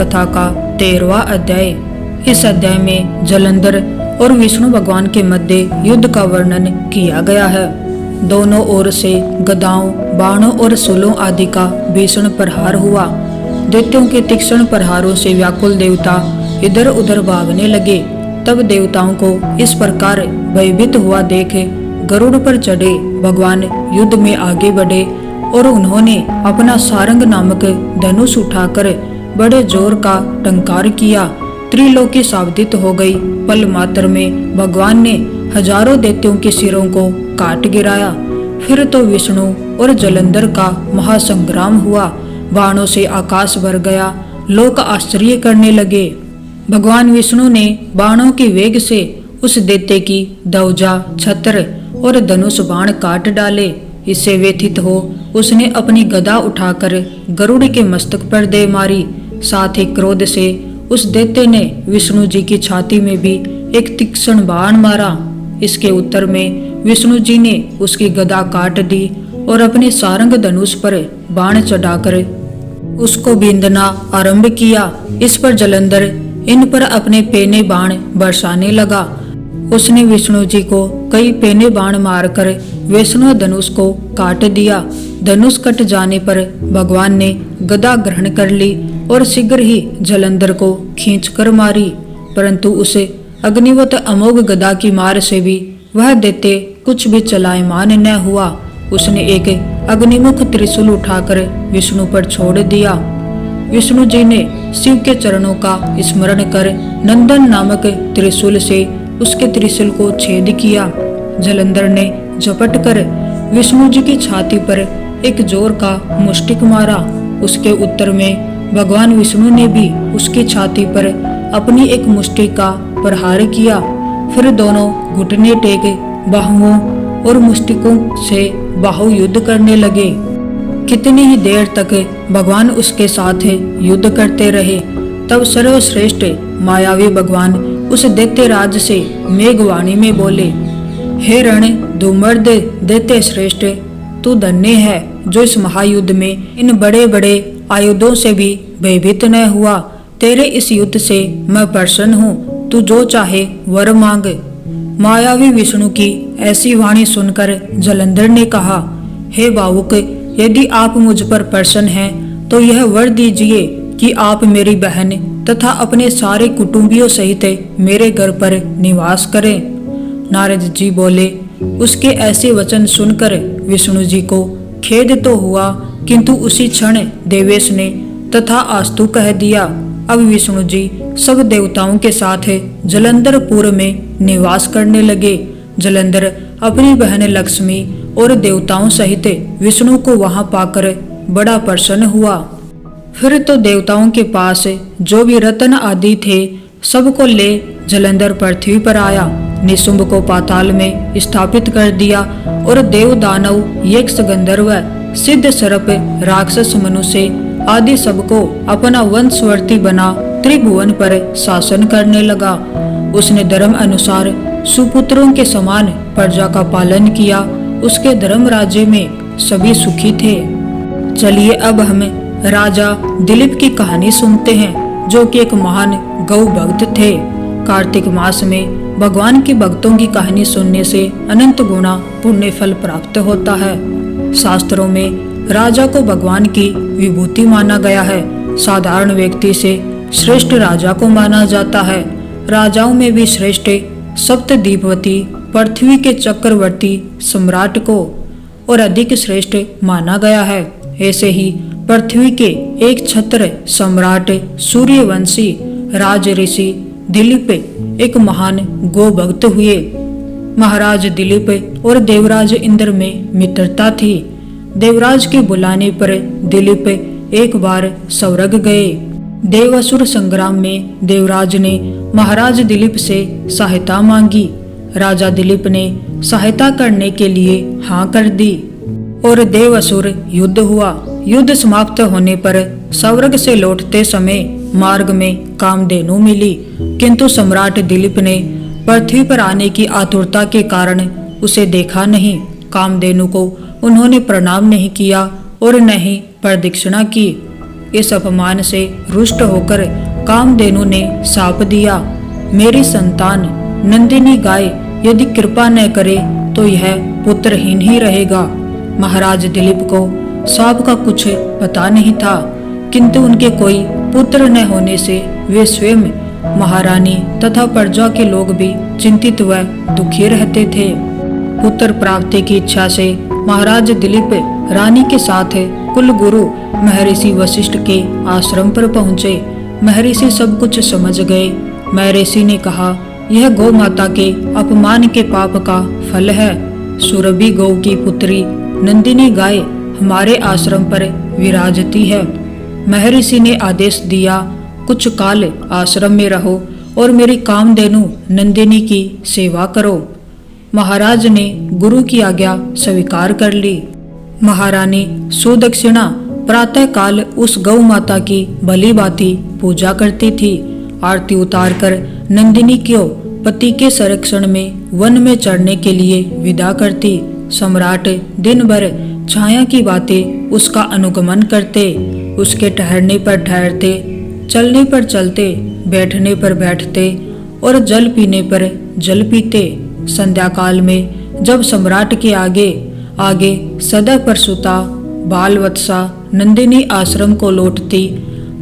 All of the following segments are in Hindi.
कथा का 13वां अध्याय। इस अध्याय में जलंधर और विष्णु भगवान के मध्य युद्ध का वर्णन किया गया है। दोनों ओर से गदाओं, बाणों और शूलों आदि का भीषण प्रहार हुआ। दैत्यों के तीक्ष्ण प्रहारों से व्याकुल देवता इधर उधर भागने लगे। तब देवताओं को इस प्रकार भयभीत हुआ देख गरुड़ पर चढ़े भगवान युद्ध में आगे बढ़े और उन्होंने अपना सारंग नामक धनुष उठाकर बड़े जोर का टंकार किया। त्रिलोकी सावधित हो गई। पल मात्र में भगवान ने हजारों दैत्यों के सिरों को काट गिराया। फिर तो विष्णु और जलंधर का महासंग्राम हुआ। बाणों से आकाश भर गया। लोग आश्चर्य करने लगे। भगवान विष्णु ने बाणों के वेग से उस दैत्य की ध्वजा, छत्र और धनुष बाण काट डाले। इससे व्यथित हो उसने अपनी गदा उठाकर गरुड़ के मस्तक पर दे मारी। साथ ही क्रोध से उस दैत्य ने विष्णु जी की छाती में भी एक तीक्ष्ण बाण मारा। इसके उत्तर में विष्णु जी ने उसकी गदा काट दी और अपने सारंग धनुष पर बाण चढ़ाकर उसको बींधना आरंभ किया। इस पर जलंधर इन पर अपने पेने बाण बरसाने लगा। उसने विष्णु जी को कई पेने बाण मारकर वैष्णव धनुष को काट दिया। धनुष कट जाने पर भगवान ने गदा ग्रहण कर ली और शीघ्र ही जलंधर को खींचकर मारी। परंतु उसे अग्निवत अमोघ गदा की मार से भी वह दैत्य कुछ भी चलायमान न हुआ। उसने एक अग्निमुख त्रिशूल उठाकर विष्णु पर छोड़ दिया। विष्णु जी ने शिव के चरणों का स्मरण कर नंदन नामक त्रिशूल से उसके त्रिशूल को छेद किया। जलंधर ने झपट कर विष्णु जी की छाती पर एक जोर का मुष्टिक मारा। उसके उत्तर में भगवान विष्णु ने भी उसकी छाती पर अपनी एक मुष्टिक का प्रहार किया। फिर दोनों घुटने टेक बाहुओं और मुष्टिकों से बाहु युद्ध करने लगे। कितनी ही देर तक भगवान उसके साथ युद्ध करते रहे। तब सर्वश्रेष्ठ मायावी भगवान उस दैत्य राज से मेघवाणी में बोले, हे रण धूमर्द दैत्य श्रेष्ठ, तू धन्य है जो इस महायुद्ध में इन बड़े बड़े आयुधों से भी भयभीत न हुआ। तेरे इस युद्ध से मैं प्रसन्न हूँ। तू जो चाहे वर मांग। मायावी विष्णु की ऐसी वाणी सुनकर जलंधर ने कहा, हे भावुक, यदि आप मुझ पर प्रसन्न हैं तो यह वर दीजिए कि आप मेरी बहन तथा अपने सारे कुटुंबियों सहित मेरे घर पर निवास करें। नारद जी बोले। उसके ऐसे वचन सुनकर विष्णु जी को खेद तो हुआ, किंतु उसी क्षण देवेश ने तथा आस्तु कह दिया। अब विष्णु जी सब देवताओं के साथ जलंधरपुर में निवास करने लगे। जलंधर अपनी बहन लक्ष्मी और देवताओं सहित विष्णु को वहां पाकर बड़ा प्रसन्न हुआ। फिर तो देवताओं के पास जो भी रत्न आदि थे सबको ले जलंधर पृथ्वी पर आया। निशुंभ को पाताल में स्थापित कर दिया और देव, दानव, यक्ष, गंधर्व, सिद्ध, सर्प, राक्षस, मनुष्य आदि सबको अपना वंशवर्ती बना त्रिभुवन पर शासन करने लगा। उसने धर्म अनुसार सुपुत्रों के समान प्रजा का पालन किया। उसके धर्म राज्य में सभी सुखी थे। चलिए अब हम राजा दिलीप की कहानी सुनते हैं, जो कि एक महान गौ भक्त थे। कार्तिक मास में भगवान के भक्तों की कहानी सुनने से अनंत गुना पुण्य फल प्राप्त होता है। शास्त्रों में राजा को भगवान की विभूति माना गया है। साधारण व्यक्ति से श्रेष्ठ राजा को माना जाता है। राजाओं में भी श्रेष्ठ सप्तद्वीपवती पृथ्वी के चक्रवर्ती सम्राट को और अधिक श्रेष्ठ माना गया है। ऐसे ही पृथ्वी के एक छत्र सम्राट सूर्यवंशी राज ऋषि दिलीप एक महान गो भक्त हुए। महाराज दिलीप और देवराज इंद्र में मित्रता थी। देवराज के बुलाने पर दिलीप एक बार स्वर्ग गए। देवासुर संग्राम में देवराज ने महाराज दिलीप से सहायता मांगी। राजा दिलीप ने सहायता करने के लिए हाँ कर दी और देवासुर युद्ध हुआ। युद्ध समाप्त होने पर स्वर्ग से लौटते समय मार्ग में कामधेनु मिली, किंतु सम्राट दिलीप ने पृथ्वी पर आने की आतुरता के कारण उसे देखा नहीं। कामधेनु को उन्होंने प्रणाम नहीं किया और न ही प्रदक्षिणा की। इस अपमान से रुष्ट होकर कामधेनु ने शाप दिया, मेरी संतान नंदिनी गाय यदि कृपा न करे तो यह पुत्रहीन ही रहेगा। महाराज दिलीप को शाप का कुछ पता नहीं था, किंतु उनके कोई पुत्र न होने से वे स्वयं, महारानी तथा प्रजा के लोग भी चिंतित व दुखी रहते थे। पुत्र प्राप्ति की इच्छा से महाराज दिलीप रानी के साथ कुलगुरु महर्षि वशिष्ठ के आश्रम पर पहुंचे। महर्षि सब कुछ समझ गए। महर्षि ने कहा, यह गौ माता के अपमान के पाप का फल है। सुरभि गौ की पुत्री नंदिनी गाय हमारे आश्रम पर विराजती है। महर्षि ने आदेश दिया, कुछ काल आश्रम में रहो और मेरी कामधेनु नंदिनी की सेवा करो। महाराज ने गुरु की आज्ञा स्वीकार कर ली। महारानी सुदक्षिणा प्रातः काल उस गौ माता की भली भांति पूजा करती थी। आरती उतारकर नंदिनी को पति के संरक्षण में वन में चढ़ने के लिए विदा करती। सम्राट दिन भर छाया की बातें उसका अनुगमन करते, उसके ठहरने पर ठहरते, चलने पर चलते, बैठने पर बैठते और जल पीने पर जल पीते। संध्या काल में जब सम्राट के आगे आगे सदा प्रसूता बालवत्सा नंदिनी आश्रम को लौटती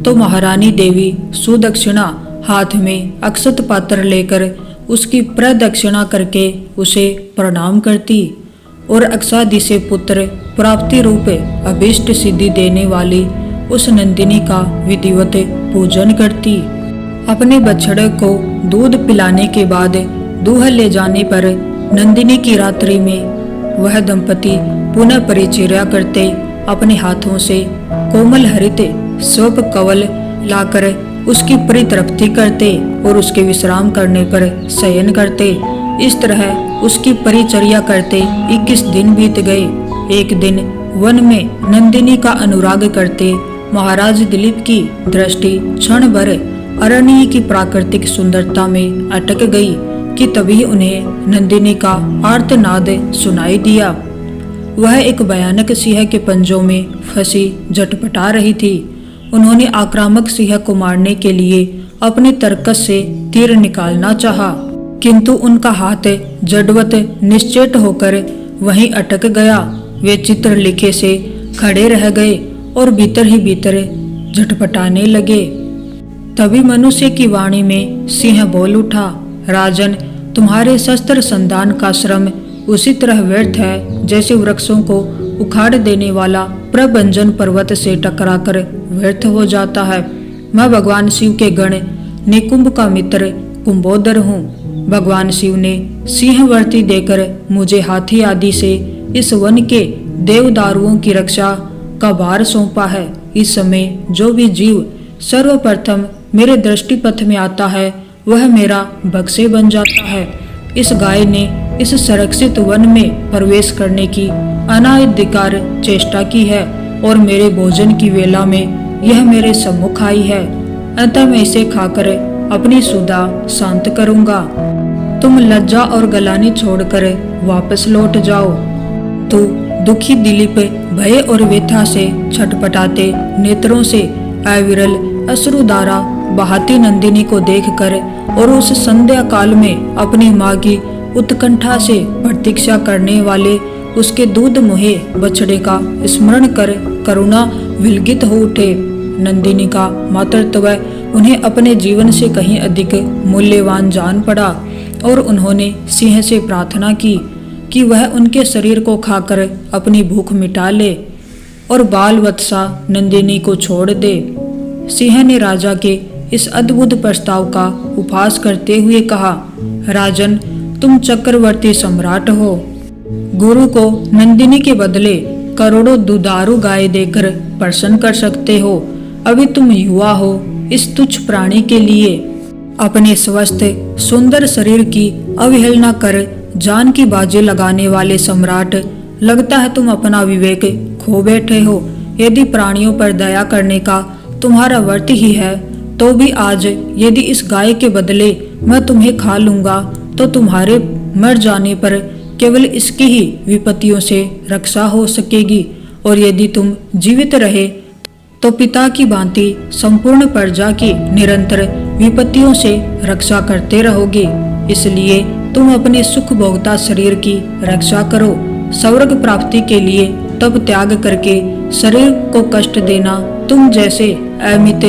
तो महारानी देवी सुदक्षिणा हाथ में अक्षत पात्र लेकर उसकी प्रदक्षिणा करके उसे प्रणाम करती और अक्षादि से पुत्र प्राप्ति रूप अभीष्ट सिद्धि देने वाली उस नंदिनी का विधिवत पूजन करती। अपने बछड़े को दूध पिलाने के बाद दूह ले जाने पर नंदिनी की रात्रि में वह दंपति पुनः परिचर्या करते, अपने हाथों से कोमल हरित स्वप कवल लाकर उसकी परितृप्ति करते और उसके विश्राम करने पर शयन करते। इस तरह उसकी परिचर्या करते 21 दिन बीत गए। एक दिन वन में नंदिनी का अनुराग करते महाराज दिलीप की दृष्टि क्षण भर अरण्य की प्राकृतिक सुंदरता में अटक गई कि तभी उन्हें नंदिनी का आर्तनाद सुनाई दिया। वह एक भयानक सिंह के पंजों में फंसी झटपटा रही थी। उन्होंने आक्रामक सिंह को मारने के लिए अपने तरकस से तीर निकालना चाहा, किंतु उनका हाथ जड़वत निश्चेत होकर वहीं अटक गया। वे चित्र लिखे से खड़े रह गए और भीतर ही भीतर झटपटाने लगे। तभी मनुष्य की वाणी में सिंह बोल उठा, राजन, तुम्हारे शस्त्र संधान का श्रम उसी तरह व्यर्थ है जैसे वृक्षों को उखाड़ देने वाला प्रभंजन पर्वत से टकराकर व्यर्थ हो जाता है। मैं भगवान शिव के गण निकुंभ का मित्र कुंभोदर हूँ। भगवान शिव ने सिंहवर्ती देकर मुझे हाथी आदि से इस वन के देवदारुओं की रक्षा का भार सौंपा है। इस समय जो भी जीव सर्वप्रथम मेरे दृष्टिपथ में आता है वह मेरा बक्से बन जाता है। इस गाय ने इस संरक्षित वन में प्रवेश करने की अनाधिकार चेष्टा की है और मेरे भोजन की वेला में यह मेरे सम्मुख आई है। अतः मैं इसे खाकर अपनी सुधा शांत करूंगा। तुम लज्जा और गलानी छोड़कर वापस लौट जाओ। तू दुखी दिलीप भय और व्यथा से छटपटाते नेत्रों से अविरल अश्रुधारा बहाती नंदिनी को देखकर और उस संध्या काल में अपनी माँ की उत्कंठा से प्रतीक्षा करने वाले उसके दूध मुहे बछड़े का स्मरण कर करुणा विलगित हो उठे। नंदिनी का मातृत्व उन्हें अपने जीवन से कहीं अधिक मूल्यवान जान पड़ा और उन्होंने सिंह से प्रार्थना की कि वह उनके शरीर को खाकर अपनी भूख मिटा ले और बाल वत्सा नंदिनी को छोड़ दे। सिंह ने राजा के इस अद्भुत प्रस्ताव का उपहास करते हुए कहा, राजन, तुम चक्रवर्ती सम्राट हो। गुरु को नंदिनी के बदले करोड़ों दुधारू गाय देकर प्रसन्न कर सकते हो। अभी तुम युवा हो। इस तुच्छ प्राणी के लिए अपने स्वस्थ सुंदर शरीर की अवहेलना कर जान की बाजी लगाने वाले सम्राट, लगता है तुम अपना विवेक खो बैठे हो। यदि प्राणियों पर दया करने का तुम्हारा व्रत ही है तो भी आज यदि इस गाय के बदले मैं तुम्हें खा लूंगा तो तुम्हारे मर जाने पर केवल इसकी ही विपत्तियों से रक्षा हो सकेगी, और यदि तुम जीवित रहे तो पिता की भांति संपूर्ण प्रजा की निरंतर विपत्तियों से रक्षा करते रहोगे। इसलिए तुम अपने सुख भोगता शरीर की रक्षा करो। स्वर्ग प्राप्ति के लिए तब त्याग करके शरीर को कष्ट देना तुम जैसे अमित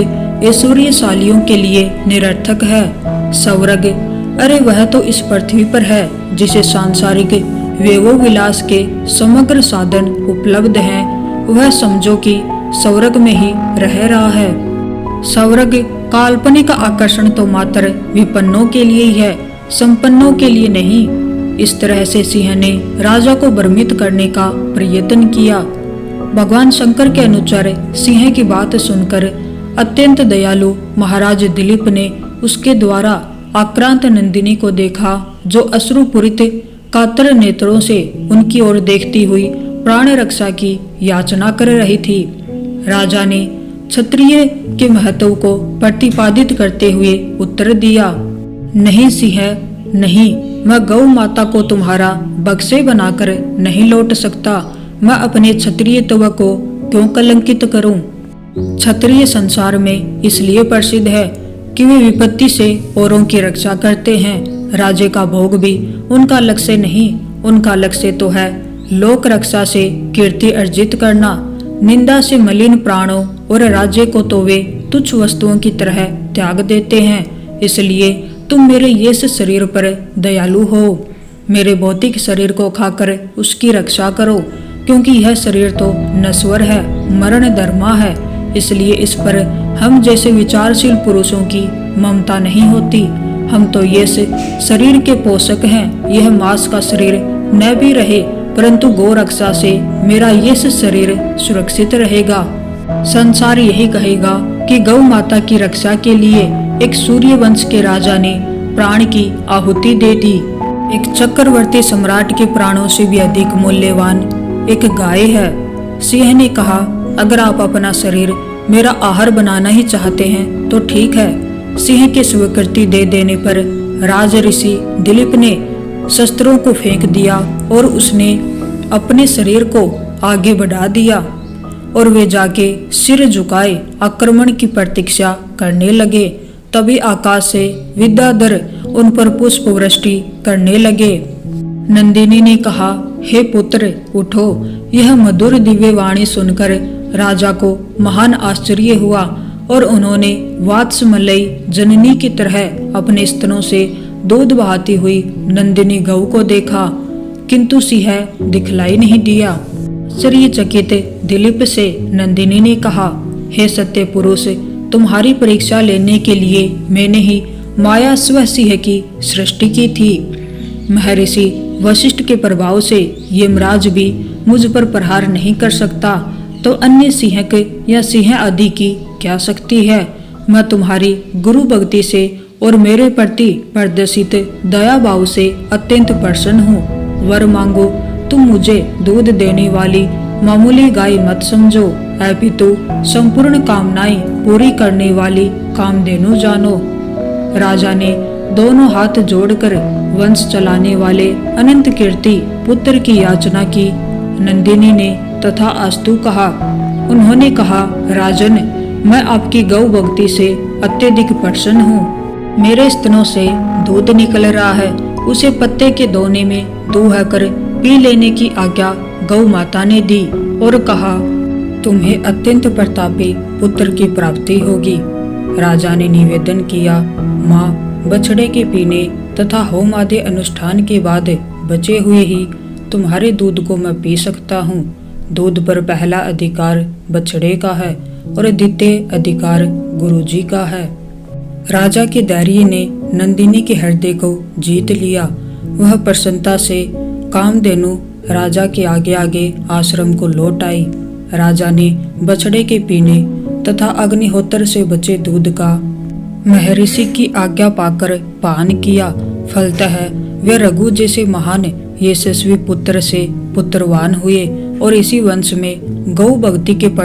ऐश्वर्यशालियों के लिए निरर्थक है। स्वर्ग, अरे वह तो इस पृथ्वी पर है जिसे सांसारिक वैभव विलास के समग्र साधन उपलब्ध हैं। वह समझो कि स्वर्ग में ही रह रहा है। स्वर्ग काल्पनिक आकर्षण तो मात्र विपन्नों के लिए ही है, संपन्नों के लिए नहीं। इस तरह से सिंह ने राजा को भ्रमित करने का प्रयत्न किया। भगवान शंकर के अनुसार सिंह की बात सुनकर अत्यंत दयालु महाराज दिलीप ने उसके द्वारा आक्रांत नंदिनी को देखा, जो अश्रुपूरित कातर नेत्रों से उनकी ओर देखती हुई प्राण रक्षा की याचना कर रही थी। राजा ने क्षत्रिय के महत्व को प्रतिपादित करते हुए उत्तर दिया, नहीं सिंह, नहीं, मैं गौ माता को तुम्हारा बक्से बनाकर नहीं लौट सकता। मैं अपने क्षत्रियत्व को क्यों कलंकित करूं? क्षत्रिय संसार में इसलिए प्रसिद्ध है कि वे विपत्ति से औरों की रक्षा करते हैं। राज्य का भोग भी उनका लक्ष्य नहीं, उनका लक्ष्य तो है लोक रक्षा से कीर्ति अर्जित करना। निंदा से मलिन प्राणों और राज्य को तो वे तुच्छ वस्तुओं की तरह त्याग देते हैं। इसलिए तुम मेरे इस शरीर पर दयालु हो। मेरे भौतिक शरीर को खाकर उसकी रक्षा करो, क्योंकि यह शरीर तो नश्वर है, मरण धर्मा है। इसलिए इस पर हम जैसे विचारशील पुरुषों की ममता नहीं होती। हम तो ये शरीर के पोषक हैं। यह मांस का शरीर न भी रहे, परंतु गौ रक्षा से मेरा ये शरीर सुरक्षित रहेगा। संसार यही कहेगा कि गौ माता की रक्षा के लिए एक सूर्य वंश के राजा ने प्राण की आहुति दे दी। एक चक्रवर्ती सम्राट के प्राणों से भी अधिक मूल्यवान एक गाय है। सिंह ने कहा, अगर आप अपना शरीर मेरा आहार बनाना ही चाहते हैं तो ठीक है। सिंह के स्वीकृति दे देने पर राज ऋषि दिलीप ने शस्त्रों को फेंक दिया और उसने अपने शरीर को आगे बढ़ा दिया और वे जाके सिर झुकाए आक्रमण की प्रतीक्षा करने लगे। तभी आकाश से विद्याधर उन पर पुष्प वृष्टि करने लगे। नंदिनी ने कहा, हे पुत्र उठो। यह मधुर दिव्य वाणी सुनकर राजा को महान आश्चर्य हुआ और उन्होंने वात्समलई जननी की तरह अपने स्तनों से दूध बहाती हुई नंदिनी गौ को देखा, किंतु सिंह दिखलाई नहीं दिया। आश्चर्यचकित दिलीप से नंदिनी ने कहा, हे सत्य पुरुष, तुम्हारी परीक्षा लेने के लिए मैंने ही माया स्व सिंह की सृष्टि की थी। महर्षि वशिष्ठ के प्रभाव से यमराज भी मुझ पर प्रहार नहीं कर सकता, तो अन्य सिंह या सिंह आदि की क्या शक्ति है। मैं तुम्हारी गुरु भक्ति से और मेरे प्रति प्रदर्शित दया भाव से अत्यंत प्रसन्न हूँ। वर मांगो, तुम मुझे दूध देने वाली मामूली गाय मत समझो, अपितु संपूर्ण कामनाएं पूरी करने वाली कामधेनु जानो। राजा ने दोनों हाथ जोड़कर वंश चलाने वाले अनंत कीर्ति पुत्र की याचना की। नंदिनी ने तथा अस्तु कहा। उन्होंने कहा, राजन, मैं आपकी गौ भक्ति से अत्यधिक प्रसन्न हूँ। मेरे स्तनों से दूध निकल रहा है, उसे पत्ते के दोने में दूह कर पी लेने की आज्ञा गौ माता ने दी और कहा, तुम्हें अत्यंत प्रतापी पुत्र की प्राप्ति होगी। राजा ने निवेदन किया, माँ, बछड़े के पीने तथा होम आदि अनुष्ठान के बाद बचे हुए ही तुम्हारे दूध को मैं पी सकता हूँ। दूध पर पहला अधिकार बछड़े का है और द्वितीय अधिकार गुरुजी का है। राजा के धैर्य ने नंदिनी के हृदय को जीत लिया। वह प्रसन्नता से कामधेनु राजा के आगे आगे आश्रम को लौट आई। राजा ने बछड़े के पीने तथा अग्निहोत्र से बचे दूध का महर्षि की आज्ञा पाकर पान किया। फलतः वे रघु जैसे महान यशस्वी पुत्र से पुत्रवान हुए और इसी वंश में गौ भक्ति के